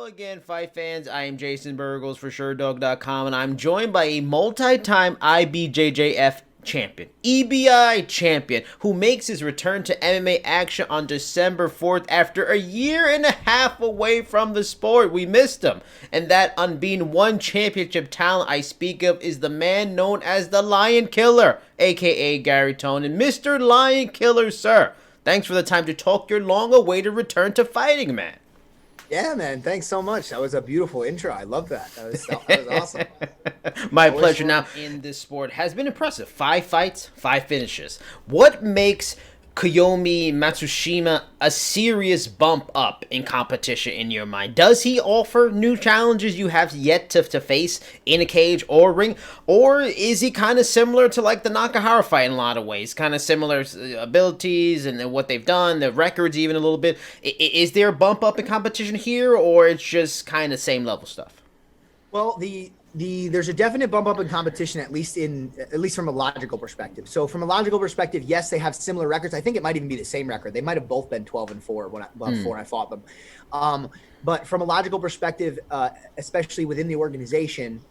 again, fight fans. I am Jason Burgos for Sherdog.com, and I'm joined by a multi-time IBJJF champion, EBI champion, who makes his return to MMA action on December 4th after a year and a half away from the sport. We missed him. And that unbeaten one championship talent I speak of is the man known as the Lion Killer, aka Garry Tonon. Mr. Lion Killer, sir. Thanks for the time to talk your long-awaited return to fighting, man. Yeah, man. Thanks so much. That was a beautiful intro. I love that. That was awesome. My pleasure. Now, in this sport has been impressive. 5 fights, 5 finishes. What makes Kiyomi Matsushima a serious bump up in competition in your mind? Does he offer new challenges you have yet to face in a cage or ring? Or is he kind of similar to like the Nakahara fight in a lot of ways? Kind of similar abilities and what they've done, the records even a little bit. Is there a bump up in competition here, or it's just kind of same level stuff? Well, there's a definite bump up in competition, at least from a logical perspective. So from a logical perspective, yes, they have similar records. I think it might even be the same record. They might have both been 12-4 before I fought them. But from a logical perspective, especially within the organization,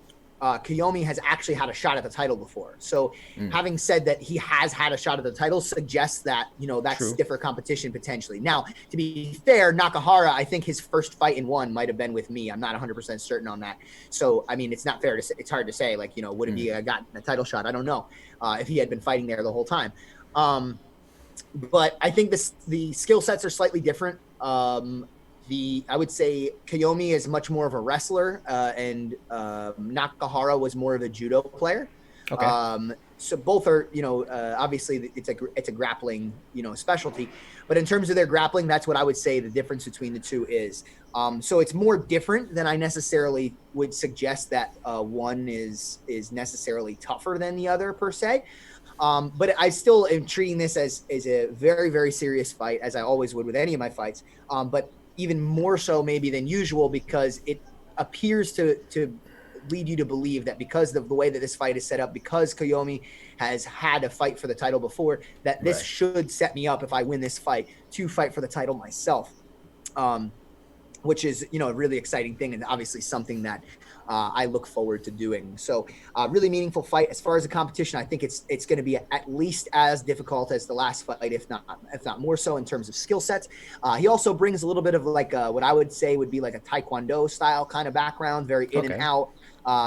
Kiyomi has actually had a shot at the title before. So having said that he has had a shot at the title suggests that, that's True. stiffer competition potentially. Now, to be fair, Nakahara, I think his first fight in one might have been with me. I'm not 100% certain on that. So, I mean, it's not fair to say, it's hard to say, like, would he have gotten a title shot? I don't know if he had been fighting there the whole time. But I think the skill sets are slightly different. I would say Kiyomi is much more of a wrestler, and Nakahara was more of a judo player. Okay. So both are, obviously it's a grappling, specialty, but in terms of their grappling, that's what I would say the difference between the two is. So it's more different than I necessarily would suggest that one is necessarily tougher than the other per se. But I still am treating this as a very, very serious fight, as I always would with any of my fights. But even more so maybe than usual, because it appears to lead you to believe that because of the way that this fight is set up, because Kiyomi has had a fight for the title before, that this should set me up, if I win this fight, to fight for the title myself, which is, a really exciting thing, and obviously something that I look forward to doing. So really meaningful fight. As far as the competition, I think it's going to be at least as difficult as the last fight, if not more so in terms of skill sets. He also brings a little bit of like what I would say would be like a Taekwondo style kind of background, very in and out,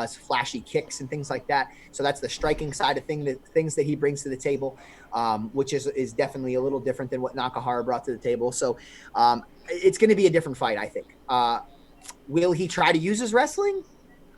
flashy kicks and things like that. So that's the striking side of things that he brings to the table, which is definitely a little different than what Nakahara brought to the table. So it's going to be a different fight, I think. Will he try to use his wrestling?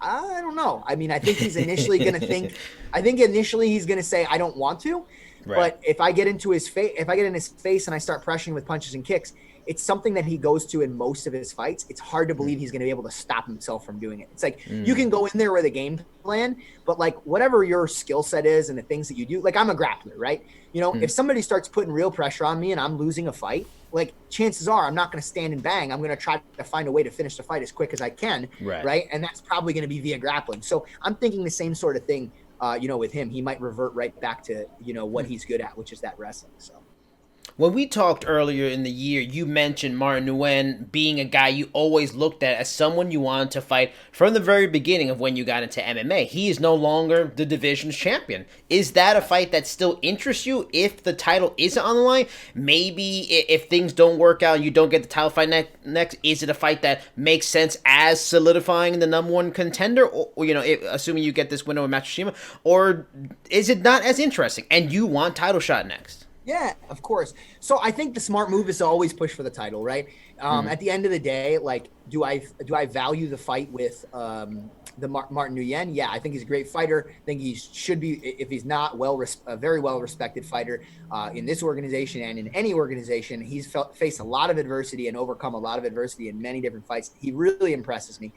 I don't know. I mean, I think he's initially going to think. I think initially he's going to say, "I don't want to." Right. But if I get into his face, and I start pressuring with punches and kicks, it's something that he goes to in most of his fights. It's hard to believe he's going to be able to stop himself from doing it. It's like you can go in there with a game plan, but like whatever your skill set is and the things that you do, like I'm a grappler, right? If somebody starts putting real pressure on me and I'm losing a fight, like chances are I'm not going to stand and bang. I'm going to try to find a way to finish the fight as quick as I can, right? And that's probably going to be via grappling. So I'm thinking the same sort of thing, with him. He might revert right back to, what he's good at, which is that wrestling. So. When we talked earlier in the year, you mentioned Martin Nguyen being a guy you always looked at as someone you wanted to fight from the very beginning of when you got into MMA. He is no longer the division's champion. Is that a fight that still interests you if the title isn't on the line? Maybe if things don't work out and you don't get the title fight next, is it a fight that makes sense as solidifying the number one contender? Or assuming you get this winner with Matsushima, or is it not as interesting and you want title shot next? Yeah, of course. So I think the smart move is to always push for the title, right? At the end of the day, like, do I value the fight with Martin Nguyen? Yeah, I think he's a great fighter. I think he should be, if he's not a very well respected fighter in this organization and in any organization. He's faced a lot of adversity and overcome a lot of adversity in many different fights. He really impresses me.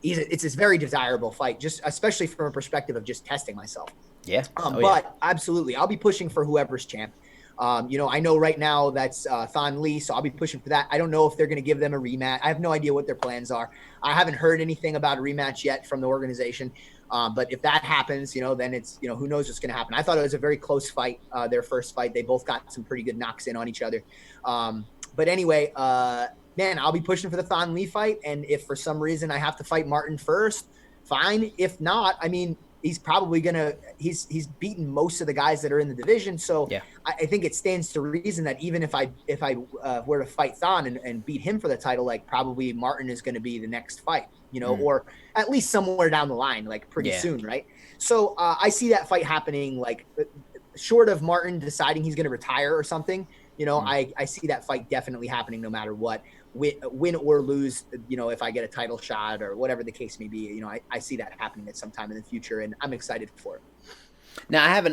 It's a very desirable fight, just especially from a perspective of just testing myself. Yeah. But absolutely, I'll be pushing for whoever's champ. I know right now that's Thanh Lee, so I'll be pushing for that. I don't know if they're going to give them a rematch. I have no idea what their plans are. I haven't heard anything about a rematch yet from the organization. But if that happens, then it's, who knows what's going to happen. I thought it was a very close fight, their first fight. They both got some pretty good knocks in on each other. But anyway, man, I'll be pushing for the Thon Lee fight. And if for some reason I have to fight Martin first, fine. If not, I mean, he's probably gonna he's beaten most of the guys that are in the division. So Yeah. I think it stands to reason that even if I were to fight Thon and beat him for the title, like probably Martin is going to be the next fight, or at least somewhere down the line, like pretty soon, right? So I see that fight happening, like short of Martin deciding he's going to retire or something. I see that fight definitely happening no matter what, win or lose, if I get a title shot or whatever the case may be. I see that happening at some time in the future, and I'm excited for it. Now, I have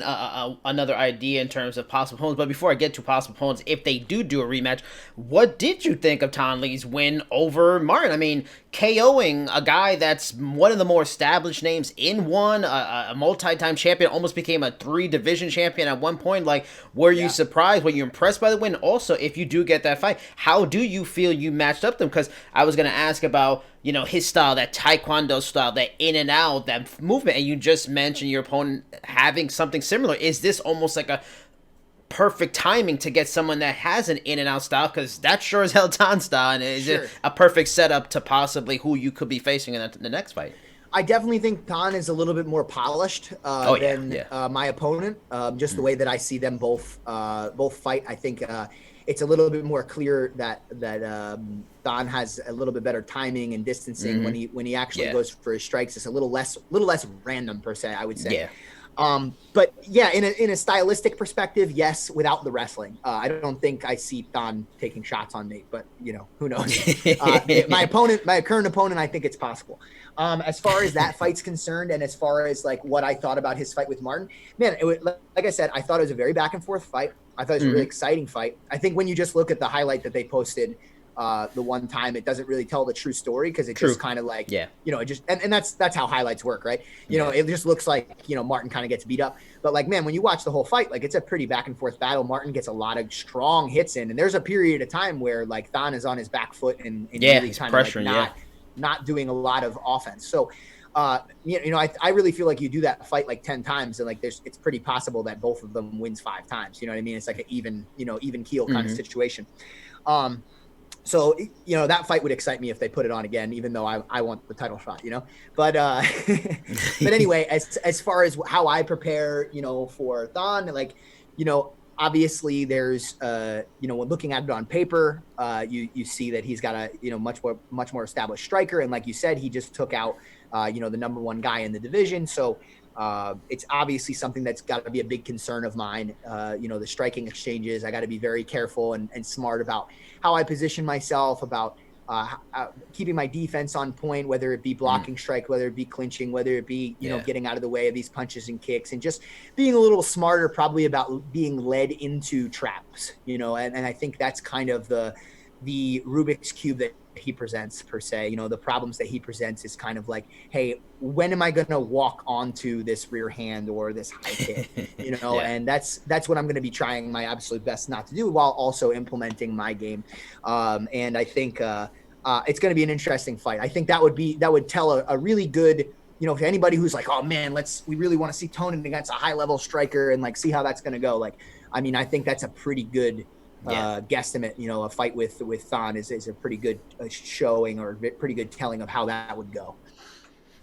another idea in terms of possible opponents, but before I get to possible opponents, if they do a rematch, what did you think of Thanh Le's win over Martin? I mean, KOing a guy that's one of the more established names in one, a multi-time champion, almost became a 3-division champion at one point. Like, were you surprised? Were you impressed by the win? Also, if you do get that fight, how do you feel you matched up them? Because I was going to ask about, his style, that taekwondo style, that in and out, that movement, and you just mentioned your opponent having something similar. Is this almost like a perfect timing to get someone that has an in and out style? Because that sure as hell Thanh style, and is it a perfect setup to possibly who you could be facing in the next fight? I definitely think Thanh is a little bit more polished than my opponent. Just the way that I see them both fight, I think it's a little bit more clear that Thanh has a little bit better timing and distancing when he actually goes for his strikes. It's a little less random per se, I would say. Yeah. But yeah, in a stylistic perspective, yes, without the wrestling, I don't think I see Thanh taking shots on Nate, but who knows? My current opponent, I think it's possible. As far as that fight's concerned, and as far as like what I thought about his fight with Martin, man, like I said, I thought it was a very back and forth fight. I thought it was a really exciting fight. I think when you just look at the highlight that they posted the one time, it doesn't really tell the true story, because it just kind of like, it just, and that's how highlights work, right? It just looks like, Martin kind of gets beat up. But like, man, when you watch the whole fight, like it's a pretty back and forth battle. Martin gets a lot of strong hits in, and there's a period of time where like Thanh is on his back foot and really he's kind pressuring, of like not doing a lot of offense. So, I really feel like you do that fight like 10 times, and like it's pretty possible that both of them wins 5 times. You know what I mean? It's like an even keel kind of situation. So, that fight would excite me if they put it on again, even though I want the title shot, but, but anyway, as far as how I prepare, for Thanh, like, obviously there's, when looking at it on paper, you see that he's got a, much more established striker. And like you said, he just took out, the number 1 guy in the division. So, it's obviously something that's got to be a big concern of mine. The striking exchanges, I got to be very careful and smart about how I position myself, about keeping my defense on point, whether it be blocking strike, whether it be clinching, whether it be, getting out of the way of these punches and kicks, and just being a little smarter probably about being led into traps, and I think that's kind of the Rubik's Cube that he presents per se. The problems that he presents is kind of like, hey, when am I going to walk onto this rear hand or this high kick, and that's what I'm going to be trying my absolute best not to do, while also implementing my game. And I think it's going to be an interesting fight. I think that would tell a really good, to anybody who's like, oh man, we really want to see Tonon against a high level striker and like see how that's going to go. Like, I mean, I think that's a pretty good guesstimate. A fight with Thanh is a pretty good showing, or pretty good telling of how that would go.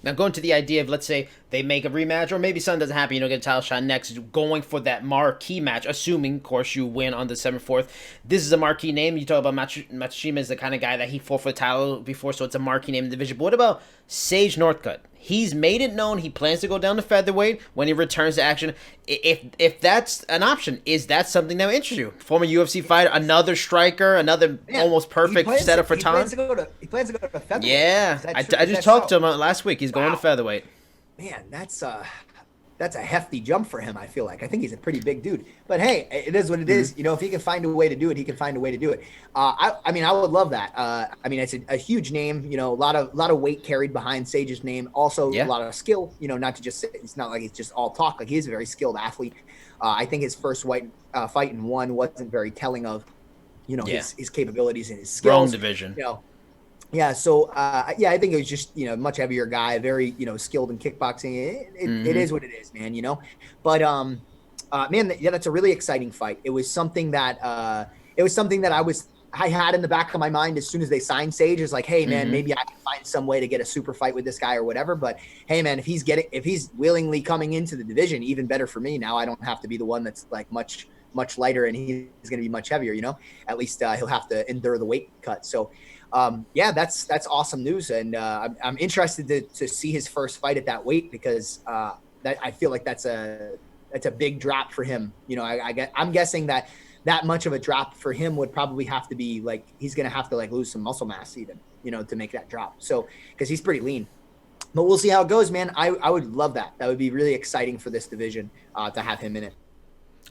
Now, going to the idea of, let's say they make a rematch, or maybe something doesn't happen, get a title shot next, going for that marquee match, assuming, of course, you win on December 4th. This is a marquee name. You talk about Matsushima is the kind of guy that he fought for the title before, so it's a marquee name in the division. But what about Sage Northcutt? He's made it known he plans to go down to featherweight when he returns to action. If that's an option, is that something that would interest you? Former UFC fighter, another striker, another almost perfect setup for Thanh. He plans to go to featherweight. Yeah, I just talked to him last week. He's going to featherweight. Man, that's a hefty jump for him, I feel like. I think he's a pretty big dude. But hey, it is what it is. If he can find a way to do it, he can find a way to do it. I mean, I would love that. I mean, it's a huge name, a lot of weight carried behind Sage's name. Also, a lot of skill, not to just say, it's not like it's just all talk. Like, he's a very skilled athlete. I think his first fight in one wasn't very telling of, his capabilities and his skills. Wrong division. Yeah, so I think it was just much heavier guy, very skilled in kickboxing. It is what it is, man. But man, that's a really exciting fight. It was something that I I had in the back of my mind as soon as they signed Sage is like, hey man, maybe I can find some way to get a super fight with this guy or whatever. But hey man, if he's willingly coming into the division, even better for me. Now I don't have to be the one that's like much lighter and he's going to be much heavier, at least he'll have to endure the weight cut. So yeah, that's awesome news. And I'm interested to see his first fight at that weight because I feel like that's a big drop for him. I'm guessing that much of a drop for him would probably have to be like, he's going to have to like lose some muscle mass even, to make that drop. So, cause he's pretty lean, but we'll see how it goes, man. I would love that. That would be really exciting for this division to have him in it.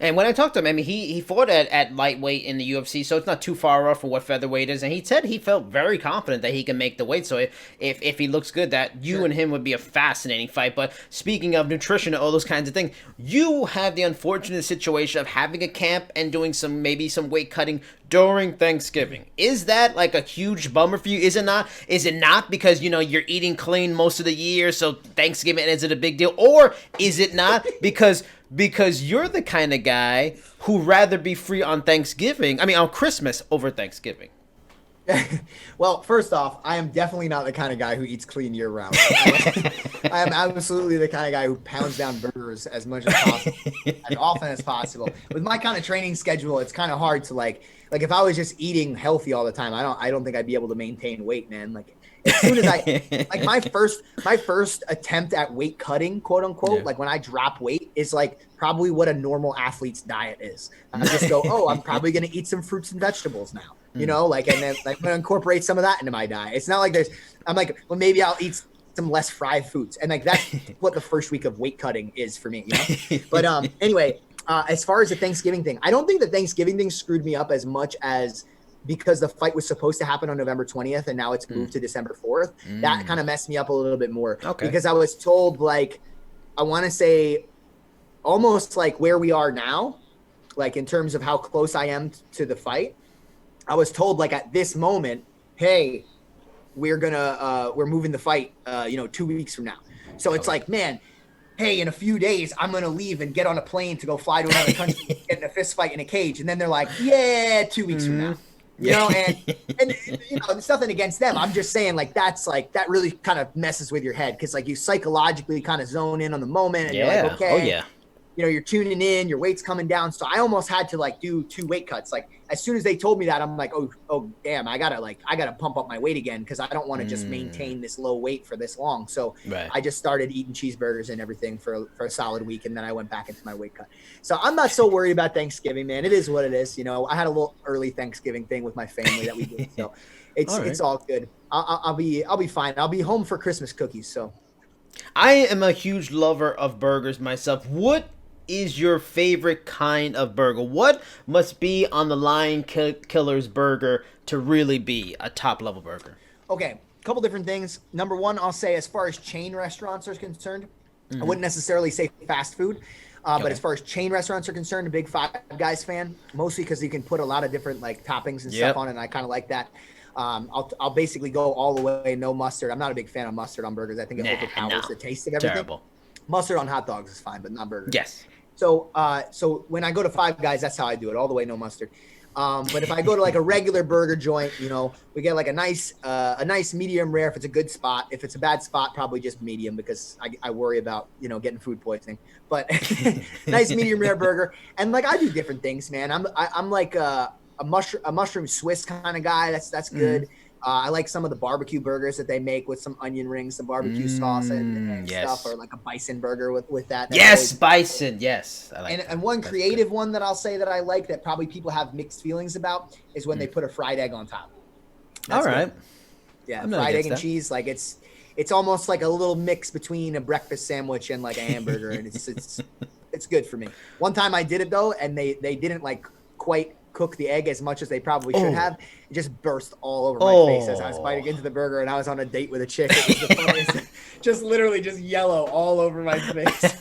And when I talked to him, I mean, he fought at lightweight in the UFC, so it's not too far off from what featherweight is. And he said he felt very confident that he can make the weight. So if he looks good, that you and him would be a fascinating fight. But speaking of nutrition and all those kinds of things, you have the unfortunate situation of having a camp and doing maybe some weight cutting during Thanksgiving. Is that like a huge bummer for you? Is it not? Is it not because, you're eating clean most of the year, so Thanksgiving isn't a big deal? Or is it not because you're the kind of guy who'd rather be free on Christmas over Thanksgiving? Well, first off, I am definitely not the kind of guy who eats clean year round. I am absolutely the kind of guy who pounds down burgers as much as possible, as often as possible. With my kind of training schedule, it's kind of hard to like if I was just eating healthy all the time, I don't think I'd be able to maintain weight, man. Like as soon as my first attempt at weight cutting, quote unquote, like when I drop weight is like probably what a normal athlete's diet is. I just go, oh, I'm probably going to eat some fruits and vegetables now, and then like I'm going to incorporate some of that into my diet. It's not like I'm like, well, maybe I'll eat some less fried foods. And like, that's what the first week of weight cutting is for me, But anyway, as far as the Thanksgiving thing, I don't think the Thanksgiving thing screwed me up as much as because the fight was supposed to happen on November 20th and now it's moved to December 4th. That kind of messed me up a little bit more because I was told, like, I want to say almost like where we are now, like in terms of how close I am to the fight. I was told like at this moment, hey, we're moving the fight, 2 weeks from now. So it's like, man, hey, in a few days, I'm going to leave and get on a plane to go fly to another country, get in a fist fight in a cage. And then they're like, yeah, 2 weeks from now. And it's nothing against them. I'm just saying like that really kind of messes with your head because like you psychologically kind of zone in on the moment and you're like, okay, you're tuning in, your weight's coming down. So I almost had to like do 2 weight cuts. Like as soon as they told me that, I'm like, oh damn, I gotta pump up my weight again because I don't want to just maintain this low weight for this long. So I just started eating cheeseburgers and everything for a solid week, and then I went back into my weight cut. So I'm not so worried about Thanksgiving, man. It is what it is. I had a little early Thanksgiving thing with my family that we did, so it's all good. I'll be fine. I'll be home for Christmas cookies. So I am a huge lover of burgers myself. What is your favorite kind of burger? What must be on the Lion Killer's burger to really be a top level burger? Okay, a couple different things. Number one, I'll say as far as chain restaurants are concerned, I wouldn't necessarily say fast food, but as far as chain restaurants are concerned, a big Five Guys fan, mostly because you can put a lot of different like toppings and stuff on it, and I kind of like that. I'll basically go all the way no mustard. I'm not a big fan of mustard on burgers. I think it overpowers the taste of everything. Terrible. Mustard on hot dogs is fine, but not burgers. Yes. So when I go to Five Guys, that's how I do it, all the way no mustard. But if I go to like a regular burger joint, we get like a nice medium rare if it's a good spot. If it's a bad spot, probably just medium because I worry about getting food poisoning. But nice medium rare burger, and like I do different things, man. I'm like a mushroom Swiss kind of guy. That's good. I like some of the barbecue burgers that they make with some onion rings, some barbecue sauce and stuff, or like a bison burger with that. Yes, bison. Yes. I like and one creative one that I'll say that I like that probably people have mixed feelings about is when they put a fried egg on top. All right. Good. Yeah, fried egg and cheese. Like it's almost like a little mix between a breakfast sandwich and like a hamburger, and it's good for me. One time I did it though, and they didn't like quite cook the egg as much as they probably should have. It just burst all over my face as I was biting into the burger, and I was on a date with a chick. It was the funniest. Just literally just yellow all over my face.